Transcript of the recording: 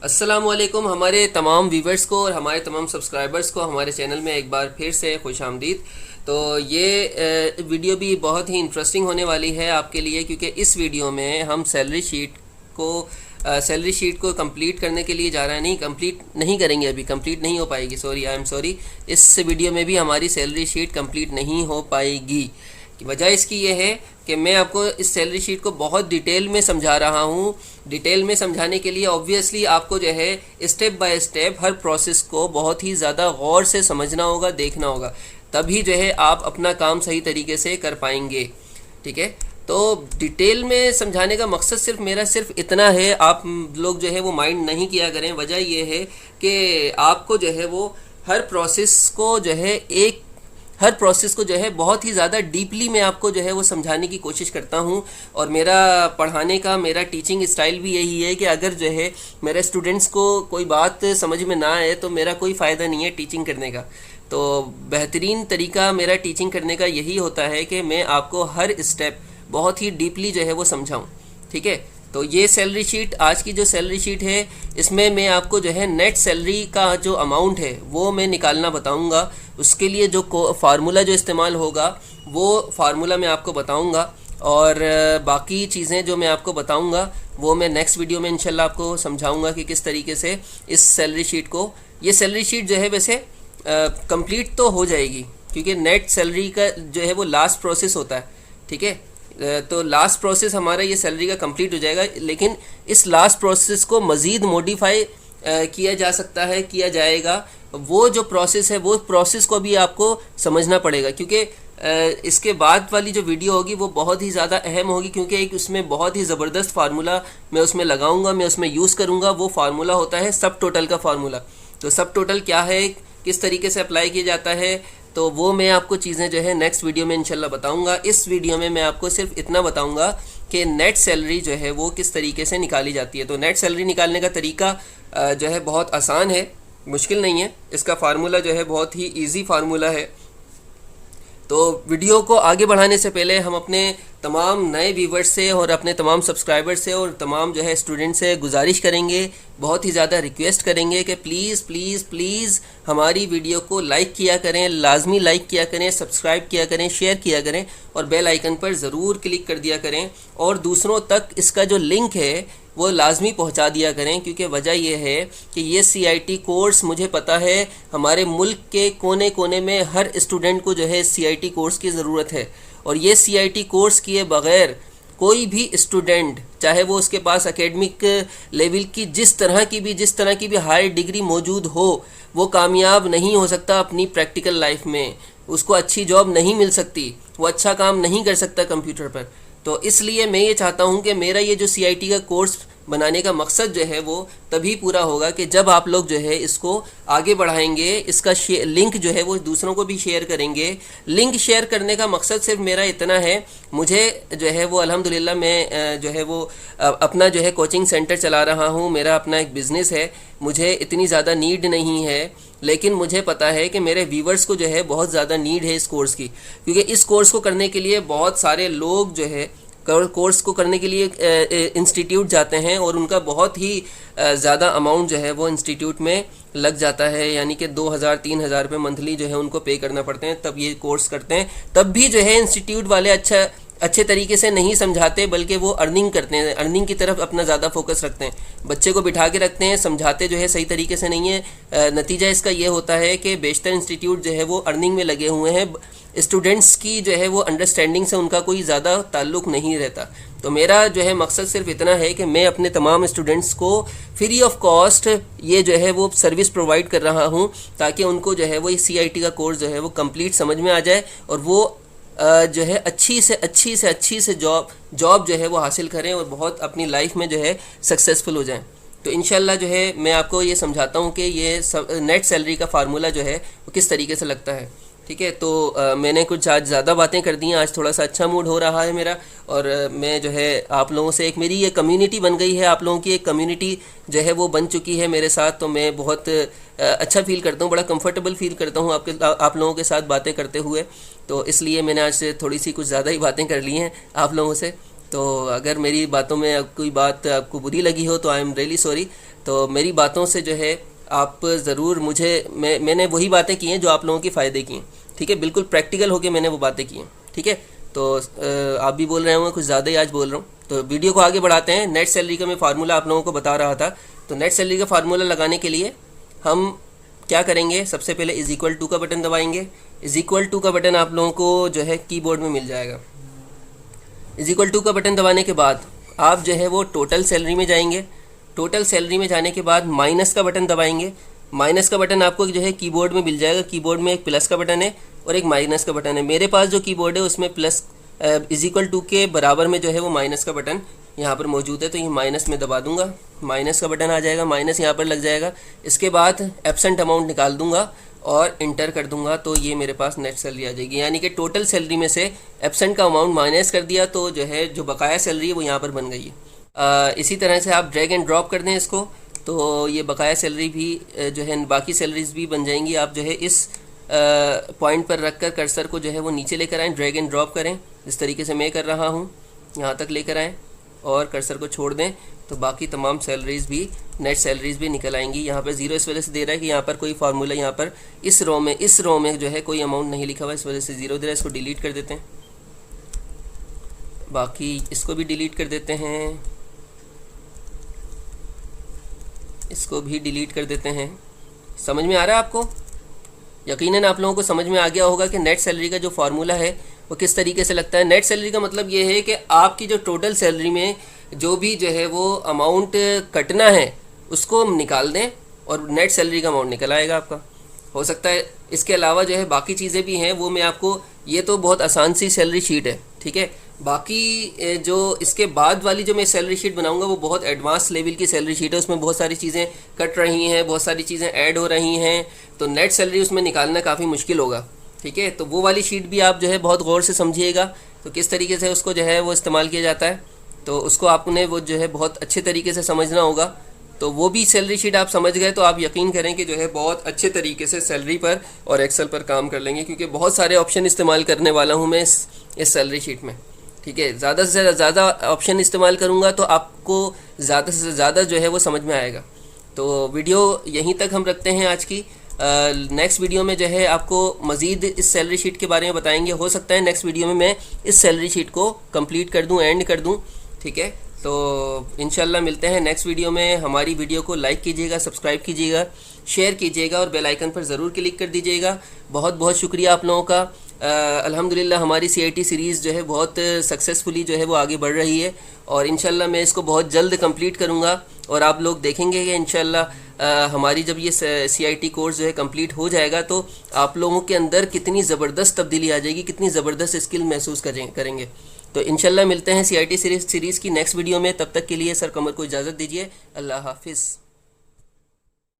अस्सलामुअलैकुम हमारे तमाम व्यूवर्स को और हमारे तमाम सब्सक्राइबर्स को हमारे चैनल में एक बार फिर से खुश आमदीद। तो ये वीडियो भी बहुत ही इंटरेस्टिंग होने वाली है आपके लिए, क्योंकि इस वीडियो में हम सैलरी शीट को कंप्लीट करने के लिए जा रहे हैं। नहीं, कंप्लीट नहीं करेंगे, अभी कंप्लीट नहीं हो पाएगी, सॉरी, आई एम सॉरी। इस वीडियो में भी हमारी सैलरी शीट कंप्लीट नहीं हो पाएगी। वजह इसकी ये है कि मैं आपको इस सैलरी शीट को बहुत डिटेल में समझा रहा हूँ। डिटेल में समझाने के लिए ऑब्वियसली आपको जो है step by step her process को बहुत ही ज़्यादा गौर से समझना होगा, देखना होगा, तभी जो है आप अपना काम सही तरीके से कर पाएंगे। ठीक है, तो डिटेल में समझाने का मकसद मेरा सिर्फ इतना है, आप लोग जो है वो माइंड नहीं किया करें। वजह ये है कि आपको जो है वो हर प्रोसेस को जो है बहुत ही ज़्यादा डीपली मैं आपको जो है वो समझाने की कोशिश करता हूँ। और मेरा पढ़ाने का, मेरा टीचिंग स्टाइल भी यही है कि अगर जो है मेरे स्टूडेंट्स को कोई बात समझ में ना आए तो मेरा कोई फ़ायदा नहीं है टीचिंग करने का। तो बेहतरीन तरीका मेरा टीचिंग करने का यही होता है कि मैं आपको हर स्टेप बहुत ही डीपली जो है वो समझाऊँ। ठीक है, तो ये सैलरी शीट, आज की जो सैलरी शीट है, इसमें मैं आपको जो है नेट सैलरी का जो अमाउंट है वो मैं निकालना बताऊंगा। उसके लिए जो फार्मूला जो इस्तेमाल होगा वो फार्मूला मैं आपको बताऊंगा, और बाकी चीज़ें जो मैं आपको बताऊंगा वो मैं नेक्स्ट वीडियो में इंशाल्लाह आपको समझाऊंगा कि किस तरीके से इस सैलरी शीट को, ये सैलरी शीट जो है वैसे कंप्लीट तो हो जाएगी, क्योंकि नेट सैलरी का जो है वो लास्ट प्रोसेस होता है। ठीक है, तो लास्ट प्रोसेस हमारा ये सैलरी का कंप्लीट हो जाएगा, लेकिन इस लास्ट प्रोसेस को मज़ीद मॉडिफाई किया जा सकता है, किया जाएगा। वो जो प्रोसेस है वो प्रोसेस को भी आपको समझना पड़ेगा, क्योंकि इसके बाद वाली जो वीडियो होगी वो बहुत ही ज़्यादा अहम होगी, क्योंकि एक उसमें बहुत ही ज़बरदस्त फार्मूला मैं उसमें लगाऊंगा, मैं उसमें यूज़ करूंगा। वो फार्मूला होता है सब टोटल का फार्मूला। तो सब टोटल क्या है, किस तरीके से अप्लाई किया जाता है, तो वो मैं आपको चीज़ें जो है नेक्स्ट वीडियो में इंशाल्लाह बताऊंगा। इस वीडियो में मैं आपको सिर्फ इतना बताऊंगा कि नेट सैलरी जो है वो किस तरीके से निकाली जाती है। तो नेट सैलरी निकालने का तरीका जो है बहुत आसान है, मुश्किल नहीं है। इसका फार्मूला जो है बहुत ही इजी फार्मूला है। तो वीडियो को आगे बढ़ाने से पहले हम अपने तमाम नए व्यूवर्स से और अपने तमाम सब्सक्राइबर्स से और तमाम जो है स्टूडेंट से गुजारिश करेंगे, बहुत ही ज़्यादा रिक्वेस्ट करेंगे कि प्लीज़ प्लीज़ प्लीज़ हमारी वीडियो को लाइक किया करें, लाजमी लाइक किया करें, सब्सक्राइब किया करें, शेयर किया करें और बेल आइकन पर ज़रूर क्लिक कर दिया करें, और दूसरों तक इसका जो लिंक है वो लाजमी पहुंचा दिया करें। क्योंकि वजह यह है कि ये CIT कोर्स, मुझे पता है हमारे मुल्क के कोने कोने में हर स्टूडेंट को जो है CIT कोर्स की ज़रूरत है, और ये CIT कोर्स किए बग़ैर कोई भी स्टूडेंट, चाहे वो उसके पास एकेडमिक लेवल की जिस तरह की भी हाई डिग्री मौजूद हो, वो कामयाब नहीं हो सकता अपनी प्रैक्टिकल लाइफ में। उसको अच्छी जॉब नहीं मिल सकती, वो अच्छा काम नहीं कर सकता कंप्यूटर पर। तो इसलिए मैं ये चाहता हूँ कि मेरा ये जो CIT का कोर्स बनाने का मकसद जो है वो तभी पूरा होगा कि जब आप लोग जो है इसको आगे बढ़ाएंगे, इसका लिंक जो है वो दूसरों को भी शेयर करेंगे। लिंक शेयर करने का मकसद सिर्फ मेरा इतना है, मुझे जो है वो अल्हम्दुलिल्लाह मैं जो है वो अपना जो है कोचिंग सेंटर चला रहा हूँ, मेरा अपना एक बिज़नेस है, मुझे इतनी ज़्यादा नीड नहीं है, लेकिन मुझे पता है कि मेरे व्यूवर्स को जो है बहुत ज़्यादा नीड है इस कोर्स की। क्योंकि इस कोर्स को करने के लिए बहुत सारे लोग जो है कोर्स को करने के लिए इंस्टीट्यूट जाते हैं, और उनका बहुत ही ज़्यादा अमाउंट जो है वो इंस्टीट्यूट में लग जाता है, यानी कि 2000-3000 रुपये मंथली जो है उनको पे करना पड़ते हैं, तब ये कोर्स करते हैं। तब भी जो है इंस्टीट्यूट वाले अच्छे तरीके से नहीं समझाते, बल्कि वो अर्निंग करते हैं, अर्निंग की तरफ अपना ज़्यादा फोकस रखते हैं, बच्चे को बिठा के रखते हैं, समझाते जो है सही तरीके से नहीं है। नतीजा इसका ये होता है कि बेशतर इंस्टीट्यूट जो है वो अर्निंग में लगे हुए हैं, स्टूडेंट्स की जो है वो अंडरस्टैंडिंग से उनका कोई ज़्यादा ताल्लुक़ नहीं रहता। तो मेरा जो है मकसद सिर्फ इतना है कि मैं अपने तमाम स्टूडेंट्स को फ्री ऑफ कॉस्ट ये जो है वो सर्विस प्रोवाइड कर रहा हूँ, ताकि उनको जो है वो ये CIT का कोर्स जो है वो कंप्लीट समझ में आ जाए, और वो जो है अच्छी से जॉब जो है वो हासिल करें और बहुत अपनी लाइफ में जो है सक्सेसफुल हो जाएं। तो इंशाल्लाह जो है मैं आपको ये समझाता हूँ कि ये नेट सैलरी का फार्मूला जो है वो किस तरीके से लगता है। ठीक है, तो मैंने कुछ आज ज़्यादा बातें कर दी हैं, आज थोड़ा सा अच्छा मूड हो रहा है मेरा, और मैं जो है आप लोगों से एक मेरी ये कम्युनिटी बन गई है, आप लोगों की एक कम्युनिटी जो है वो बन चुकी है मेरे साथ। तो मैं बहुत अच्छा फील करता हूँ, बड़ा कंफर्टेबल फील करता हूँ आप लोगों के साथ बातें करते हुए। तो इसलिए मैंने आज से थोड़ी सी कुछ ज़्यादा ही बातें कर ली हैं आप लोगों से। तो अगर मेरी बातों में कोई बात आपको बुरी लगी हो तो आई एम रियली सॉरी। तो मेरी बातों से जो है आप ज़रूर मुझे, मैंने वही बातें की हैं जो आप लोगों के फ़ायदे की हैं, ठीक है, बिल्कुल प्रैक्टिकल होके मैंने वो बातें की हैं, ठीक है। तो आप भी बोल रहे होंगे कुछ ज़्यादा ही आज बोल रहा हूँ, तो वीडियो को आगे बढ़ाते हैं। नेट सैलरी का मैं फार्मूला आप लोगों को बता रहा था। तो नेट सैलरी का फार्मूला लगाने के लिए हम क्या करेंगे, सबसे पहले इज़ इक्वल टू का बटन दबाएंगे। इज़ इक्वल टू का बटन आप लोगों को जो है कीबोर्ड में मिल जाएगा। इज इक्वल टू का बटन दबाने के बाद आप जो है वो टोटल सैलरी में जाएंगे। टोटल सैलरी में जाने के बाद माइनस का बटन दबाएंगे। माइनस का बटन आपको जो है कीबोर्ड में मिल जाएगा। कीबोर्ड में एक प्लस का बटन है और एक माइनस का बटन है। मेरे पास जो कीबोर्ड है उसमें प्लस इज इक्वल टू के बराबर में जो है वो माइनस का बटन यहाँ पर मौजूद है, तो ये माइनस में दबा दूंगा, माइनस का बटन आ जाएगा, माइनस यहाँ पर लग जाएगा। इसके बाद एब्सेंट अमाउंट निकाल दूंगा और इंटर कर दूंगा, तो ये मेरे पास नेट सैलरी आ जाएगी। यानी कि टोटल सैलरी में से एब्सेंट का अमाउंट माइनस कर दिया, तो जो है जो बकाया सैलरी है वो यहाँ पर बन गई है। इसी तरह से आप ड्रैग एंड ड्रॉप कर दें इसको, तो ये बकाया सैलरी भी जो है बाकी सैलरीज भी बन जाएंगी। आप जो है इस पॉइंट पर रख कर कर्सर को जो है वो नीचे लेकर आएँ, ड्रैग एंड ड्रॉप करें जिस तरीके से मैं कर रहा हूँ, यहाँ तक लेकर आएँ और कर्सर को छोड़ दें, तो बाकी तमाम सैलरीज भी, नेट सैलरीज भी निकल आएंगी। यहाँ पर जीरो इस वजह से दे रहा है कि यहाँ पर कोई फार्मूला, यहाँ पर इस रो में जो है कोई अमाउंट नहीं लिखा हुआ, इस वजह से जीरो दे रहा है। इसको डिलीट कर देते हैं, बाकी इसको भी डिलीट कर देते हैं, इसको भी डिलीट कर देते हैं। समझ में आ रहा है आपको? यकीनन आप लोगों को समझ में आ गया होगा कि नेट सैलरी का जो फार्मूला है वो किस तरीके से लगता है। नेट सैलरी का मतलब ये है कि आपकी जो टोटल सैलरी में जो भी जो है वो अमाउंट कटना है उसको निकाल दें और नेट सैलरी का अमाउंट निकल आएगा आपका। हो सकता है इसके अलावा जो है बाकी चीज़ें भी हैं, वो मैं आपको, ये तो बहुत आसान सी सैलरी शीट है, ठीक है। बाकी जो इसके बाद वाली जो मैं सैलरी शीट बनाऊंगा वो बहुत एडवांस लेवल की सैलरी शीट है। उसमें बहुत सारी चीज़ें कट रही हैं, बहुत सारी चीज़ें ऐड हो रही हैं, तो नेट सैलरी उसमें निकालना काफ़ी मुश्किल होगा, ठीक है। तो वो वाली शीट भी आप जो है बहुत गौर से समझिएगा, तो किस तरीके से उसको जो है वो इस्तेमाल किया जाता है, तो उसको आपने वो जो है बहुत अच्छे तरीके से समझना होगा। तो वो भी सैलरी शीट आप समझ गए तो आप यकीन करें कि जो है बहुत अच्छे तरीके से सैलरी पर और एक्सेल पर काम कर लेंगे, क्योंकि बहुत सारे ऑप्शन इस्तेमाल करने वाला हूँ मैं इस सैलरी शीट में, ठीक है। ज़्यादा से ज़्यादा ऑप्शन इस्तेमाल करूँगा तो आपको ज़्यादा से ज़्यादा जो है वो समझ में आएगा। तो वीडियो यहीं तक हम रखते हैं आज की। नेक्स्ट वीडियो में जो है आपको मज़ीद इस सैलरी शीट के बारे में बताएंगे। हो सकता है नेक्स्ट वीडियो में मैं इस सैलरी शीट को कंप्लीट कर दूं, एंड कर दूं, ठीक है। तो इंशाल्लाह मिलते हैं नेक्स्ट वीडियो में। हमारी वीडियो को लाइक कीजिएगा, सब्सक्राइब कीजिएगा, शेयर कीजिएगा और बेल आइकन पर ज़रूर क्लिक कर दीजिएगा। बहुत बहुत शुक्रिया आप लोगों का। अल्हम्दुलिल्लाह हमारी CIT सीरीज़ जो है बहुत सक्सेसफुली जो है वो आगे बढ़ रही है और इंशाल्लाह मैं इसको बहुत जल्द कंप्लीट करूँगा और आप लोग देखेंगे कि इंशाल्लाह हमारी जब ये CIT कोर्स जो है कंप्लीट हो जाएगा तो आप लोगों के अंदर कितनी ज़बरदस्त तब्दीली आ जाएगी, कितनी ज़बरदस्त स्किल महसूस करेंगे। तो इंशाल्लाह मिलते हैं CIT सीरीज़ की नेक्स्ट वीडियो में। तब तक के लिए सर कमर को इजाज़त दीजिए। अल्लाह हाफिज़।